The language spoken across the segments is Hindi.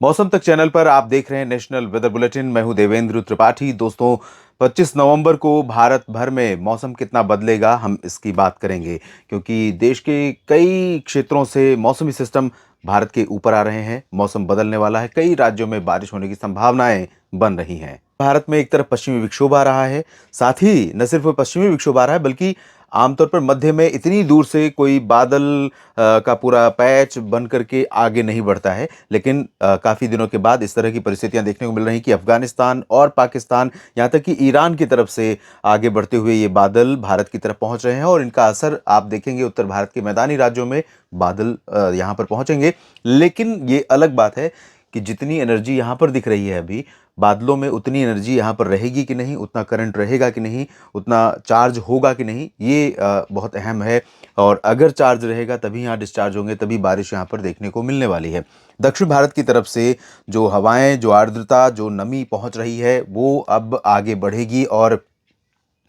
मौसम तक चैनल पर आप देख रहे हैं नेशनल वेदर बुलेटिन। मैं हूं देवेंद्र त्रिपाठी। दोस्तों, 25 नवंबर को भारत भर में मौसम कितना बदलेगा, हम इसकी बात करेंगे, क्योंकि देश के कई क्षेत्रों से मौसमी सिस्टम भारत के ऊपर आ रहे हैं। मौसम बदलने वाला है, कई राज्यों में बारिश होने की संभावनाएं बन रही हैं। भारत में एक तरफ पश्चिमी विक्षोभ आ रहा है, साथ ही न सिर्फ पश्चिमी विक्षोभ आ रहा है बल्कि आमतौर पर मध्य में इतनी दूर से कोई बादल का पूरा पैच बन करके आगे नहीं बढ़ता है। लेकिन काफ़ी दिनों के बाद इस तरह की परिस्थितियां देखने को मिल रही कि अफगानिस्तान और पाकिस्तान, यहाँ तक कि ईरान की तरफ से आगे बढ़ते हुए ये बादल भारत की तरफ पहुंच रहे हैं और इनका असर आप देखेंगे उत्तर भारत के मैदानी राज्यों में बादल यहाँ पर पहुंचेंगे। लेकिन ये अलग बात है कि जितनी एनर्जी यहाँ पर दिख रही है अभी, बादलों में उतनी एनर्जी यहाँ पर रहेगी कि नहीं, उतना करंट रहेगा कि नहीं, उतना चार्ज होगा कि नहीं, ये बहुत अहम है। और अगर चार्ज रहेगा तभी यहाँ डिस्चार्ज होंगे, तभी बारिश यहाँ पर देखने को मिलने वाली है। दक्षिण भारत की तरफ से जो हवाएं, जो आर्द्रता, जो नमी पहुंच रही है, वो अब आगे बढ़ेगी और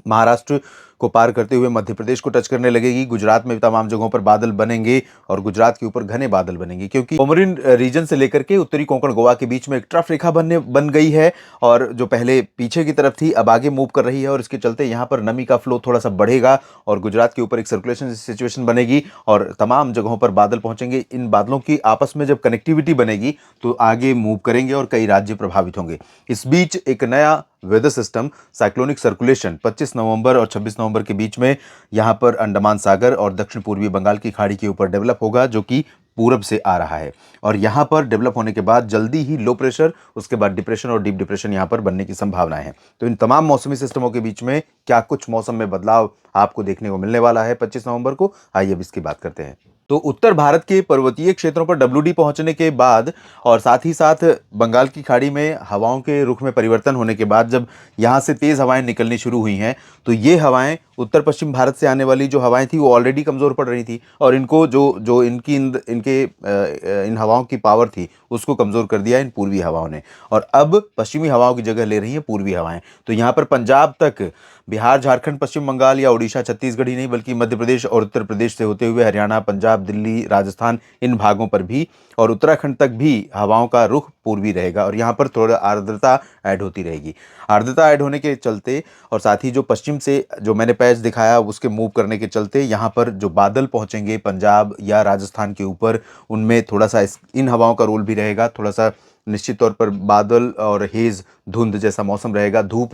महाराष्ट्र को पार करते हुए मध्य प्रदेश को टच करने लगेगी। गुजरात में भी तमाम जगहों पर बादल बनेंगे और गुजरात के ऊपर घने बादल बनेंगे, क्योंकि कोमोरिन रीजन से लेकर के उत्तरी कोंकण गोवा के बीच में एक ट्रफ रेखा बन गई है और जो पहले पीछे की तरफ थी अब आगे मूव कर रही है और इसके चलते यहाँ पर नमी का फ्लो थोड़ा सा बढ़ेगा और गुजरात के ऊपर एक सर्कुलेशन सिचुएशन बनेगी और तमाम जगहों पर बादल पहुंचेंगे। इन बादलों की आपस में जब कनेक्टिविटी बनेगी तो आगे मूव करेंगे और कई राज्य प्रभावित होंगे। इस बीच एक नया वेदर सिस्टम, साइक्लोनिक सर्कुलेशन 25 नवंबर और 26 नवंबर के बीच में यहाँ पर अंडमान सागर और दक्षिण पूर्वी बंगाल की खाड़ी के ऊपर डेवलप होगा, जो कि पूरब से आ रहा है। और यहाँ पर डेवलप होने के बाद जल्दी ही लो प्रेशर, उसके बाद डिप्रेशन और डीप डिप्रेशन यहाँ पर बनने की संभावनाएं हैं। तो इन तमाम मौसमी सिस्टमों के बीच में क्या कुछ मौसम में बदलाव आपको देखने को मिलने वाला है 25 नवंबर को, आइए अब इसकी बात करते हैं। तो उत्तर भारत के पर्वतीय क्षेत्रों पर WD पहुंचने के बाद और साथ ही साथ बंगाल की खाड़ी में हवाओं के रुख में परिवर्तन होने के बाद जब यहाँ से तेज़ हवाएं निकलनी शुरू हुई हैं, तो ये हवाएं उत्तर पश्चिम भारत से आने वाली जो हवाएं थी वो ऑलरेडी कमज़ोर पड़ रही थी और इनको जो इन हवाओं की पावर थी उसको कमज़ोर कर दिया इन पूर्वी हवाओं ने। और अब पश्चिमी हवाओं की जगह ले रही हैं पूर्वी हवाएं। तो यहाँ पर पंजाब तक, बिहार, झारखंड, पश्चिम बंगाल या उड़ीसा, छत्तीसगढ़ ही नहीं बल्कि मध्य प्रदेश और उत्तर प्रदेश से होते हुए हरियाणा, पंजाब, दिल्ली, राजस्थान, इन भागों पर भी और उत्तराखंड तक भी हवाओं का रुख पूर्वी रहेगा और यहाँ पर थोड़ा आर्द्रता ऐड होती रहेगी। आर्द्रता ऐड होने के चलते और साथ ही जो पश्चिम से जो मैंने पैच दिखाया उसके मूव करने के चलते यहाँ पर जो बादल पहुँचेंगे पंजाब या राजस्थान के ऊपर, उनमें थोड़ा सा इन हवाओं का रोल भी रहेगा। थोड़ा सा निश्चित तौर पर बादल और हेज, धुंध जैसा मौसम रहेगा, धूप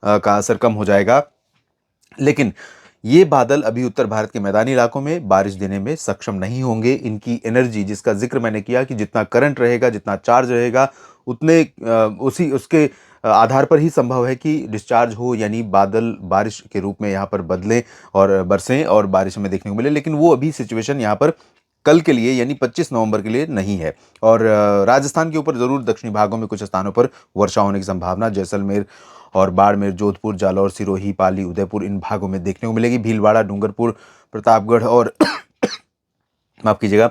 का असर कम हो जाएगा। लेकिन ये बादल अभी उत्तर भारत के मैदानी इलाकों में बारिश देने में सक्षम नहीं होंगे। इनकी एनर्जी, जिसका जिक्र मैंने किया कि जितना करंट रहेगा, जितना चार्ज रहेगा, उतने उसके आधार पर ही संभव है कि डिस्चार्ज हो, यानी बादल बारिश के रूप में यहाँ पर बदलें और बरसें और बारिश हमें देखने को मिले। लेकिन वो अभी सिचुएशन यहाँ पर कल के लिए यानी 25 नवंबर के लिए नहीं है। और राजस्थान के ऊपर ज़रूर दक्षिणी भागों में कुछ स्थानों पर वर्षा होने की संभावना जैसलमेर और बाड़मेर, जोधपुर, जालौर, सिरोही, पाली, उदयपुर, इन भागों में देखने को मिलेगी। भीलवाड़ा, डूंगरपुर, प्रतापगढ़ और माफ कीजिएगा,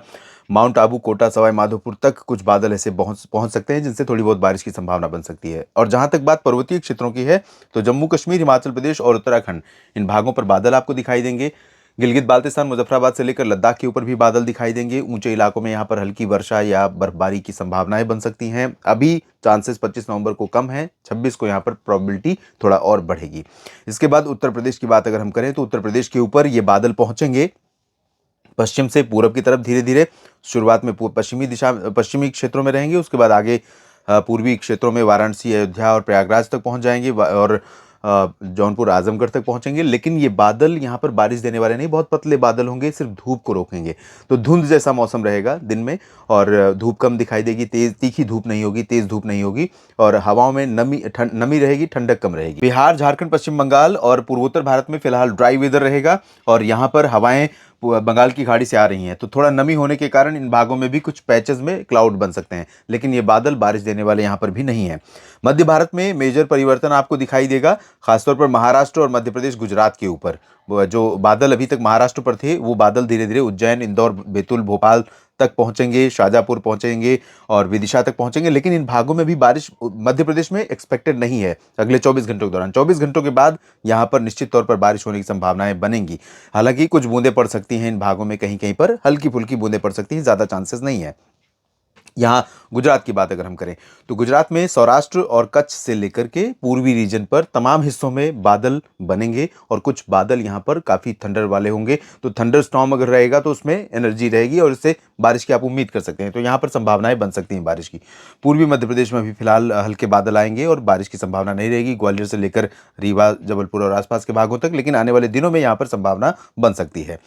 माउंट आबू, कोटा, सवाई माधोपुर तक कुछ बादल ऐसे पहुंच सकते हैं जिनसे थोड़ी बहुत बारिश की संभावना बन सकती है। और जहां तक बात पर्वतीय क्षेत्रों की है तो जम्मू कश्मीर, हिमाचल प्रदेश और उत्तराखंड, इन भागों पर बादल आपको दिखाई देंगे। गिलगित बाल्तिस्तान, मुजफ्फराबाद से लेकर लद्दाख के ऊपर भी बादल दिखाई देंगे। ऊंचे इलाकों में यहाँ पर हल्की वर्षा या बर्फबारी की संभावनाएं बन सकती हैं। अभी चांसेस 25 नवंबर को कम है, 26 को यहाँ पर प्रोबेबिलिटी थोड़ा और बढ़ेगी। इसके बाद उत्तर प्रदेश की बात अगर हम करें तो उत्तर प्रदेश के ऊपर ये बादल पहुंचेंगे पश्चिम से पूरब की तरफ धीरे धीरे। शुरुआत में पश्चिमी क्षेत्रों में रहेंगे, उसके बाद आगे पूर्वी क्षेत्रों में वाराणसी, अयोध्या और प्रयागराज तक पहुंच जाएंगे और जौनपुर, आजमगढ़ तक पहुंचेंगे। लेकिन ये बादल यहाँ पर बारिश देने वाले नहीं, बहुत पतले बादल होंगे, सिर्फ धूप को रोकेंगे। तो धुंध जैसा मौसम रहेगा दिन में और धूप कम दिखाई देगी, तेज तीखी धूप नहीं होगी, तेज धूप नहीं होगी और हवाओं में नमी रहेगी, ठंडक कम रहेगी। बिहार, झारखंड, पश्चिम बंगाल और पूर्वोत्तर भारत में फिलहाल ड्राई वेदर रहेगा और यहाँ पर हवाएं बंगाल की खाड़ी से आ रही हैं, तो थोड़ा नमी होने के कारण इन भागों में भी कुछ पैचेस में क्लाउड बन सकते हैं, लेकिन ये बादल बारिश देने वाले यहाँ पर भी नहीं है। मध्य भारत में मेजर परिवर्तन आपको दिखाई देगा, खासतौर पर महाराष्ट्र और मध्य प्रदेश, गुजरात के ऊपर। जो बादल अभी तक महाराष्ट्र पर थे वो बादल धीरे धीरे उज्जैन, इंदौर, बैतूल, भोपाल तक पहुंचेंगे, शाजापुर पहुंचेंगे और विदिशा तक पहुंचेंगे। लेकिन इन भागों में भी बारिश मध्य प्रदेश में एक्सपेक्टेड नहीं है अगले 24 घंटों के दौरान। 24 घंटों के बाद यहाँ पर निश्चित तौर पर बारिश होने की संभावनाएं बनेंगी। हालांकि कुछ बूंदें पड़ सकती हैं इन भागों में, कहीं कहीं पर हल्की फुल्की बूंदें पड़ सकती हैं, ज़्यादा चांसेस नहीं है। यहाँ गुजरात की बात अगर हम करें तो गुजरात में सौराष्ट्र और कच्छ से लेकर के पूर्वी रीजन पर तमाम हिस्सों में बादल बनेंगे और कुछ बादल यहाँ पर काफ़ी थंडर वाले होंगे। तो थंडर स्टॉर्म अगर रहेगा तो उसमें एनर्जी रहेगी और इससे बारिश की आप उम्मीद कर सकते हैं। तो यहाँ पर संभावनाएं बन सकती हैं बारिश की। पूर्वी मध्य प्रदेश में भी फिलहाल हल्के बादल आएंगे और बारिश की संभावना नहीं रहेगी, ग्वालियर से लेकर रीवा, जबलपुर और आसपास के भागों तक। लेकिन आने वाले दिनों में यहाँ पर संभावना बन सकती है।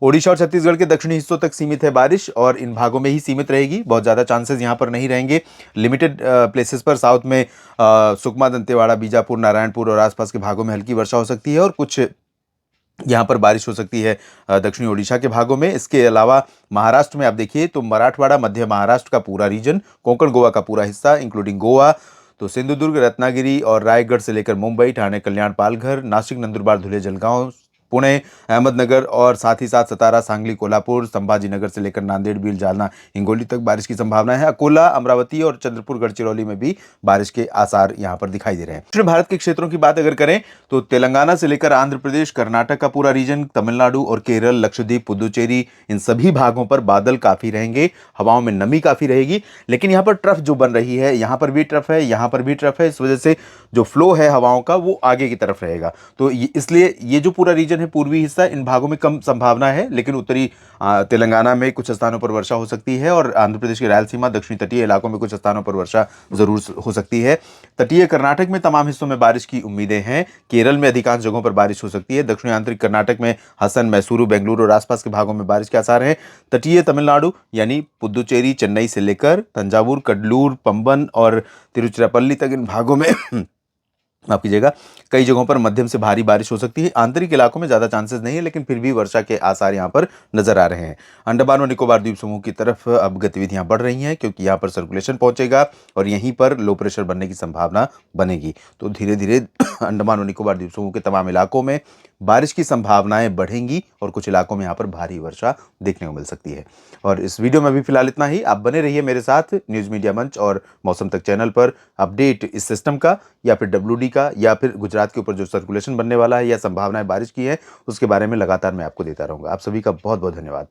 ओडिशा और छत्तीसगढ़ के दक्षिणी हिस्सों तक सीमित है बारिश और इन भागों में ही सीमित रहेगी, बहुत ज़्यादा चांसेस यहाँ पर नहीं रहेंगे। लिमिटेड प्लेसेस पर साउथ में सुकमा, दंतेवाड़ा, बीजापुर, नारायणपुर और आसपास के भागों में हल्की वर्षा हो सकती है और कुछ यहाँ पर बारिश हो सकती है दक्षिणी ओडिशा के भागों में। इसके अलावा महाराष्ट्र में आप देखिए तो मराठवाड़ा, मध्य महाराष्ट्र का पूरा रीजन, कोंकण गोवा का पूरा हिस्सा इंक्लूडिंग गोवा, तो सिंधुदुर्ग, रत्नागिरी और रायगढ़ से लेकर मुंबई, ठाणे, कल्याण, पालघर, नासिक, नंदुरबार, धुले, जलगांव, पुणे, अहमदनगर और साथ ही साथ सतारा, सांगली, कोल्हापुर, संभाजीनगर से लेकर नांदेड़, बीड, जालना, हिंगोली तक बारिश की संभावना है। अकोला, अमरावती और चंद्रपुर, गढ़चिरौली में भी बारिश के आसार यहां पर दिखाई दे रहे हैं। दक्षिण भारत के क्षेत्रों की बात अगर करें तो तेलंगाना से लेकर आंध्र प्रदेश, कर्नाटक का पूरा रीजन, तमिलनाडु और केरल, लक्षद्वीप, पुदुचेरी, इन सभी भागों पर बादल काफी रहेंगे, हवाओं में नमी काफी रहेगी। लेकिन यहाँ पर ट्रफ जो बन रही है, यहाँ पर भी ट्रफ है, यहाँ पर भी ट्रफ है, इस वजह से जो फ्लो है हवाओं का वो आगे की तरफ रहेगा। तो इसलिए ये जो पूरा रीजन है, पूर्वी हिस्सा, इन भागों में कम संभावना है। लेकिन उत्तरी तेलंगाना में कुछ स्थानों पर वर्षा हो सकती है और आंध्र प्रदेश के रायलसीमा, दक्षिणी तटीय इलाकों में कुछ स्थानों पर वर्षा जरूर हो सकती है। तटीय कर्नाटक में तमाम हिस्सों में बारिश की उम्मीदें हैं। केरल में अधिकांश जगहों पर बारिश हो सकती है। दक्षिणी आंतरिक कर्नाटक में हसन, मैसूरू, बेंगलुरु और आसपास के भागों में बारिश के आसार हैं। तटीय तमिलनाडु यानी पुदुचेरी, चेन्नई से लेकर तंजावुर, कडलूर, पंबन और तिरुचिरापल्ली तक, इन भागों में माफ कीजिएगा, कई जगहों पर मध्यम से भारी बारिश हो सकती है। आंतरिक इलाकों में ज्यादा चांसेस नहीं है, लेकिन फिर भी वर्षा के आसार यहां पर नजर आ रहे हैं। अंडमान और निकोबार द्वीप समूह की तरफ अब गतिविधियां बढ़ रही हैं क्योंकि यहां पर सर्कुलेशन पहुंचेगा और यहीं पर लो प्रेशर बनने की संभावना बनेगी। तो धीरे धीरे अंडमान और निकोबार द्वीप समूह के तमाम इलाकों में बारिश की संभावनाएं बढ़ेंगी और कुछ इलाकों में यहाँ पर भारी वर्षा देखने को मिल सकती है। और इस वीडियो में भी फिलहाल इतना ही। आप बने रहिए मेरे साथ न्यूज़ मीडिया मंच और मौसम तक चैनल पर। अपडेट इस सिस्टम का या फिर WD का या फिर गुजरात के ऊपर जो सर्कुलेशन बनने वाला है या संभावनाएं बारिश की है उसके बारे में लगातार मैं आपको देता रहूंगा। आप सभी का बहुत बहुत धन्यवाद।